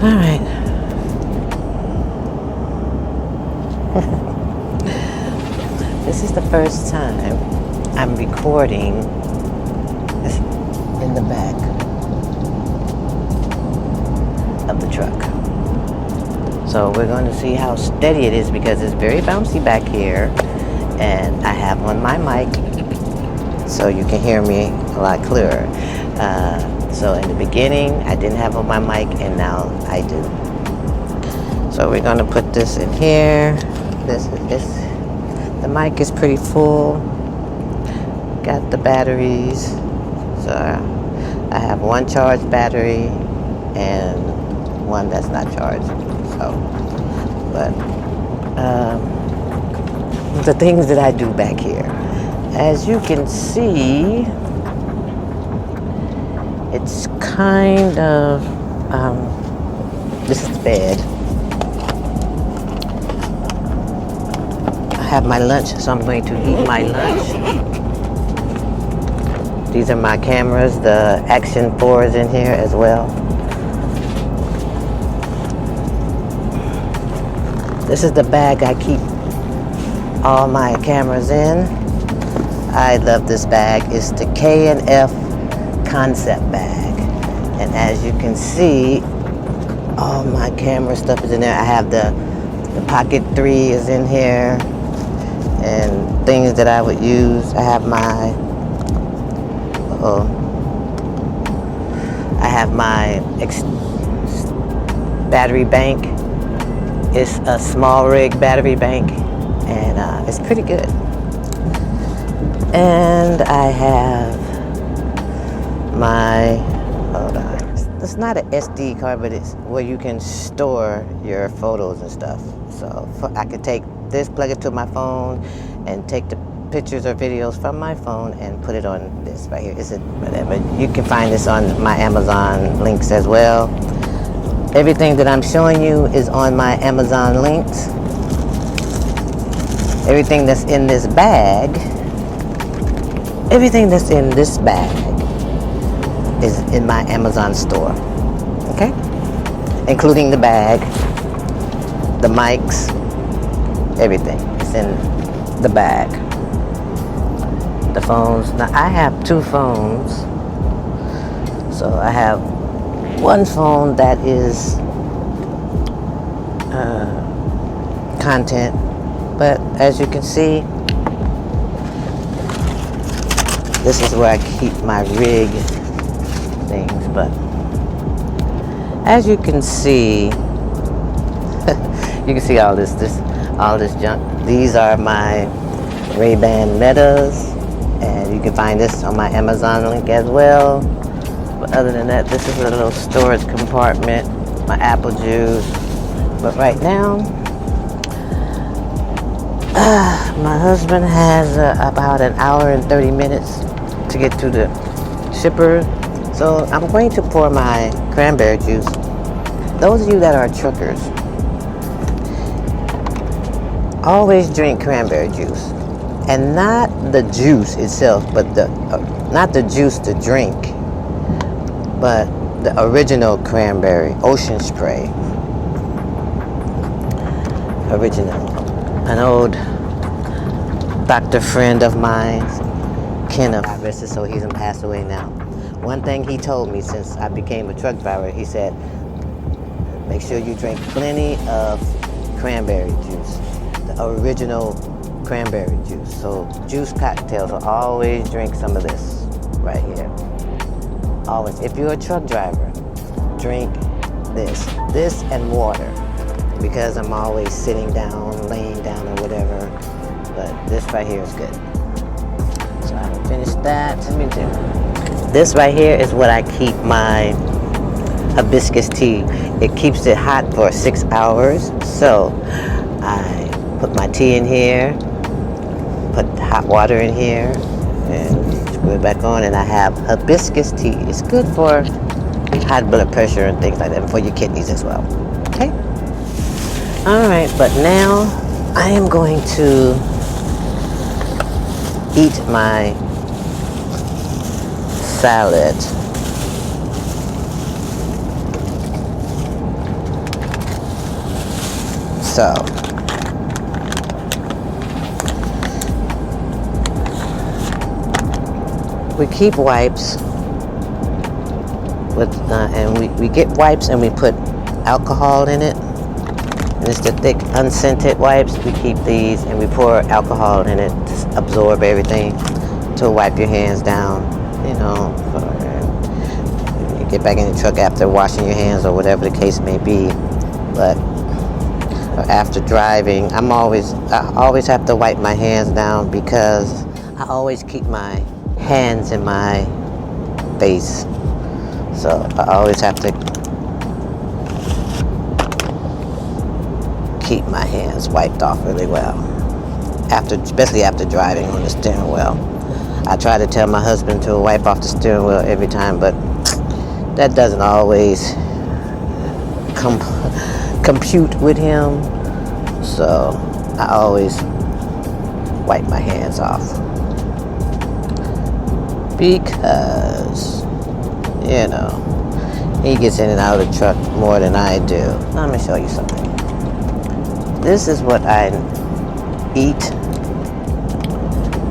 All right. This is the first time I'm recording in the back of the truck. So we're going to see how steady it is because it's very bouncy back here. And I have on my mic so you can hear me a lot clearer. So in the beginning, I didn't have on my mic, and now I do. So we're gonna put this in here. The mic is pretty full. Got the batteries. So I have one charged battery and one that's not charged. So, but the things that I do back here, as you can see, it's kind of, this is the bed. I have my lunch, so I'm going to eat my lunch. These are my cameras. The Action 4 is in here as well. This is the bag I keep all my cameras in. I love this bag. It's the K&F concept bag, and as you can see, all my camera stuff is in there. I have the Pocket 3 is in here, and things that I would use. I have my battery bank. It's a small rig battery bank, and it's pretty good. And I have hold on. It's not an SD card, but it's where you can store your photos and stuff. So I could take this, plug it to my phone, and take the pictures or videos from my phone and put it on this right here. Is it whatever? You can find this on my Amazon links as well. Everything that I'm showing you is on my Amazon links. Everything that's in this bag. Everything that's in this bag is in my Amazon store, okay? Including the bag, the mics, everything is in the bag. The phones, now I have two phones. So I have one phone that is content, but as you can see, this is where I keep my rig things. But as you can see, you can see all this junk. These are my Ray-Ban Metas, and you can find this on my Amazon link as well. But other than that, this is a little storage compartment, my apple juice. But right now, my husband has about an hour and 30 minutes to get to the shipper. So I'm going to pour my cranberry juice. Those of you that are truckers, always drink cranberry juice. And not the juice itself, but not the juice to drink, but the original cranberry, ocean spray. Original. An old doctor friend of mine, Kenneth, God rest his soul, he's passed away now. One thing he told me since I became a truck driver, he said, make sure you drink plenty of cranberry juice, the original cranberry juice. So juice cocktails, will always drink some of this right here. Always. If you're a truck driver, drink this and water, because I'm always sitting down, laying down, or whatever. But this right here is good. So I will finish that. This right here is what I keep my hibiscus tea. It keeps it hot for 6 hours. So I put my tea in here, put hot water in here, and screw it back on, and I have hibiscus tea. It's good for high blood pressure and things like that, and for your kidneys as well. Okay? Alright, but now I am going to eat my salad. So we keep wipes with, and we get wipes and we put alcohol in it. And it's the thick unscented wipes. We keep these and we pour alcohol in it to absorb everything, to wipe your hands down, you know, you get back in the truck after washing your hands or whatever the case may be. But after driving, I always have to wipe my hands down, because I always keep my hands in my face. So I always have to keep my hands wiped off really well, especially after driving on the steering wheel. I try to tell my husband to wipe off the steering wheel every time, but that doesn't always compute with him. So I always wipe my hands off, because, you know, he gets in and out of the truck more than I do. Let me show you something. This is what I eat.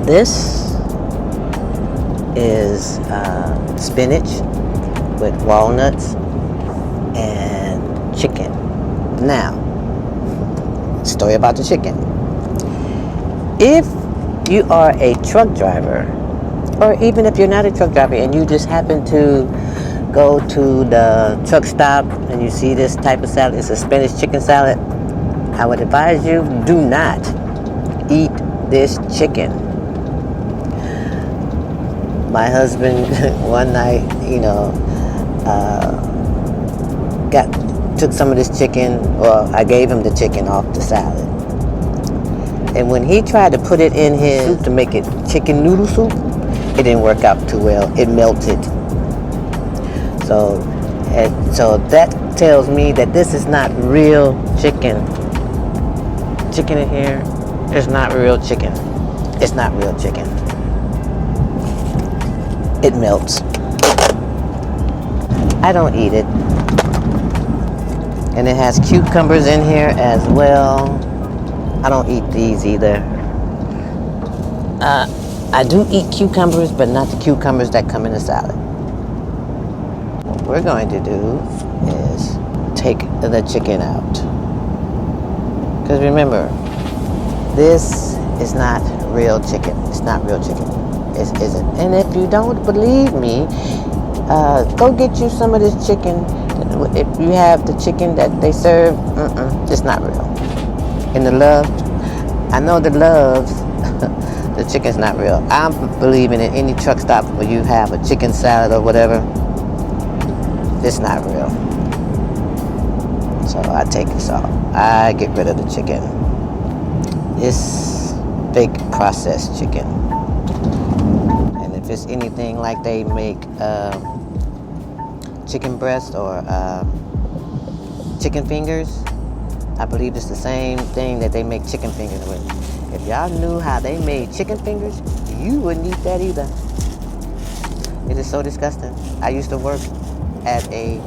This is spinach with walnuts and chicken. Now, story about the chicken. If you are a truck driver, or even if you're not a truck driver and you just happen to go to the truck stop and you see this type of salad, it's a spinach chicken salad, I would advise you, do not eat this chicken. My husband one night, you know, took some of this chicken, well, I gave him the chicken off the salad. And when he tried to put it in his soup to make it chicken noodle soup, it didn't work out too well. It melted. So that tells me that this is not real chicken. Chicken in here is not real chicken. It's not real chicken. It melts. I don't eat it. And it has cucumbers in here as well. I don't eat these either. I do eat cucumbers, but not the cucumbers that come in a salad. What we're going to do is take the chicken out. Because remember, this is not real chicken. It's not real chicken. It isn't. And if you don't believe me, go get you some of this chicken. If you have the chicken that they serve, it's not real. And the love, I know the loves, the chicken's not real. I'm believing in any truck stop where you have a chicken salad or whatever, it's not real. So I take this off. I get rid of the chicken. It's fake processed chicken. And if it's anything like they make chicken breast or chicken fingers, I believe it's the same thing that they make chicken fingers with. If y'all knew how they made chicken fingers, you wouldn't eat that either. It is so disgusting. I used to work at a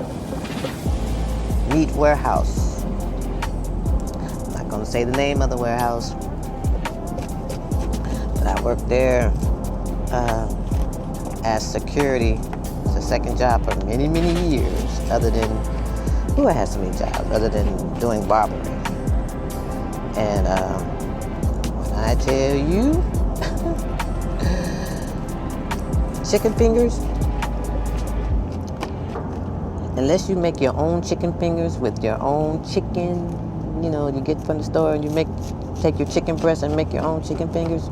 meat warehouse. I'm not going to say the name of the warehouse, but I worked there as security. It's a second job for many, many years, other than, I had so many jobs, other than doing barbering. And when I tell you, chicken fingers, unless you make your own chicken fingers with your own chicken, you know, you get from the store and you take your chicken breast and make your own chicken fingers,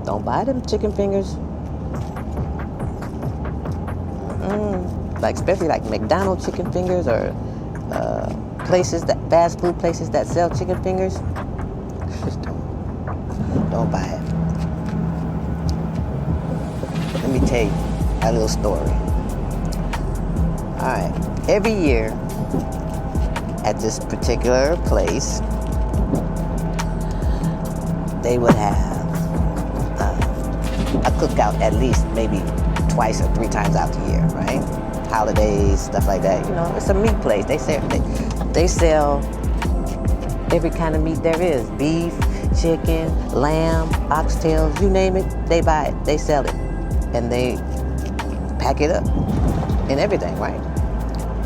don't buy them chicken fingers. Like, especially like McDonald's chicken fingers or fast food places that sell chicken fingers. Just don't buy it. Let me tell you a little story. All right, every year at this particular place, they would have a cookout at least maybe twice or three times out the year, right? Holidays, stuff like that. You know, it's a meat place. They sell every kind of meat there is. Beef, chicken, lamb, oxtails, you name it, they buy it, they sell it. And they pack it up and everything, right?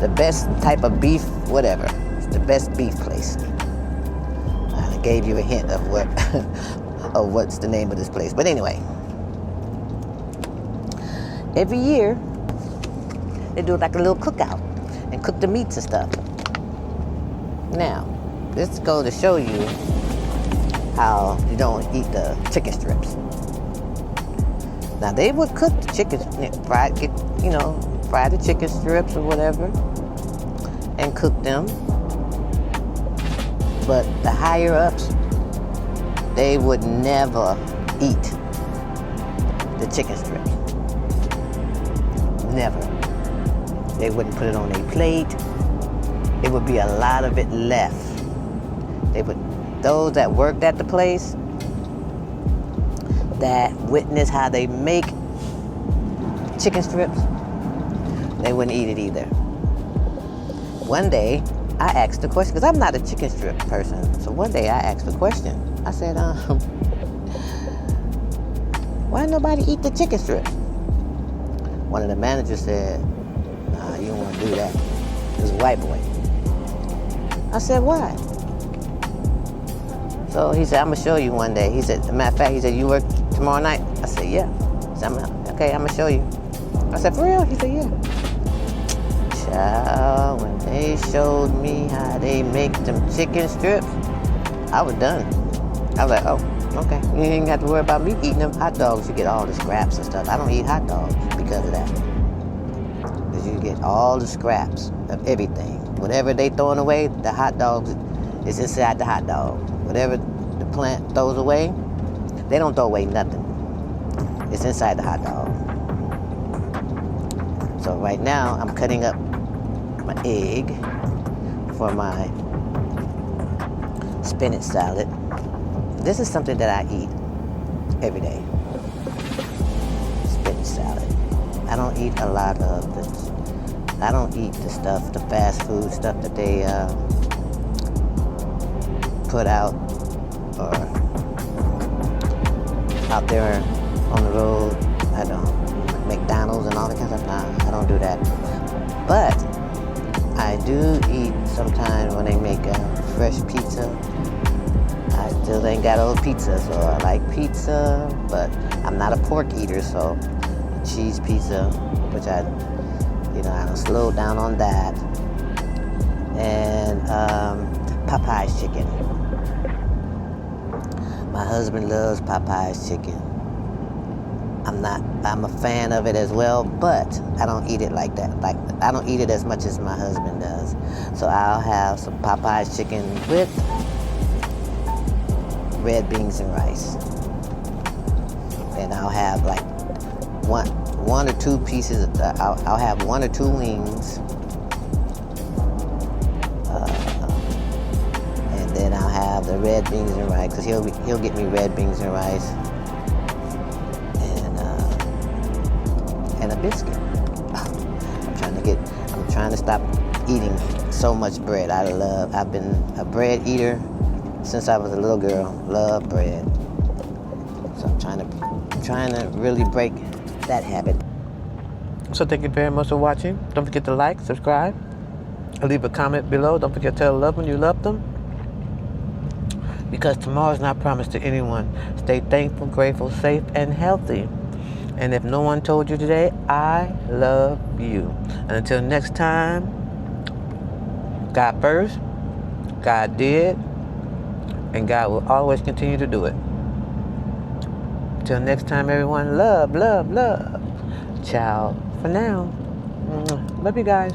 The best type of beef, whatever. It's the best beef place. I gave you a hint of what of what's the name of this place. But anyway, every year they do like a little cookout and cook the meats and stuff. Now, this goes to show you how you don't eat the chicken strips. Now they would cook the chicken, fry the chicken strips or whatever, and cook them. But the higher ups, they would never eat the chicken strips. Never. They wouldn't put it on their plate. It would be a lot of it left. Those that worked at the place, that witness how they make chicken strips, they wouldn't eat it either. One day, I asked the question, because I'm not a chicken strip person. So one day I asked the question. I said, why nobody eat the chicken strips? One of the managers said, nah, you don't want to do that. It was a white boy. I said, why? So he said, I'm going to show you one day. He said, as a matter of fact, he said, you work tomorrow night? I said, yeah. He said, okay, I'm going to show you. I said, for real? He said, yeah. Child, when they showed me how they make them chicken strips, I was done. I was like, oh, okay. You ain't got to worry about me eating them hot dogs. You get all the scraps and stuff. I don't eat hot dogs because of that. Because you get all the scraps of everything. Whatever they throwing away, the hot dogs is inside the hot dog. Whatever the plant throws away, they don't throw away nothing. It's inside the hot dog. So right now, I'm cutting up my egg for my spinach salad. This is something that I eat every day. Spinach salad. I don't eat a lot of this. I don't eat the stuff, the fast food stuff that they put out or out there on the road. I don't. McDonald's and all that kind of stuff. Nah, I don't do that. But I do eat sometimes when they make a fresh pizza. I still ain't got old pizza, so I like pizza, but I'm not a pork eater, so cheese pizza, which I don't slow down on that. And Popeye's chicken. My husband loves Popeye's chicken. I'm a fan of it as well, but I don't eat it like that. Like, I don't eat it as much as my husband does. So I'll have some Popeye's chicken with red beans and rice. And I'll have like one or two pieces, I'll have one or two wings. And then I'll have the red beans and rice, because he'll get me red beans and rice. And a biscuit. I'm trying to stop eating so much bread. I've been a bread eater since I was a little girl. Love bread. So I'm trying to really break that habit. So thank you very much for watching. Don't forget to like, subscribe, and leave a comment below. Don't forget to tell a loved one you love them. Because tomorrow's not promised to anyone. Stay thankful, grateful, safe, and healthy. And if no one told you today, I love you. And until next time, God first, God did, and God will always continue to do it. Till next time, everyone, love, love, love. Ciao for now. Love you guys.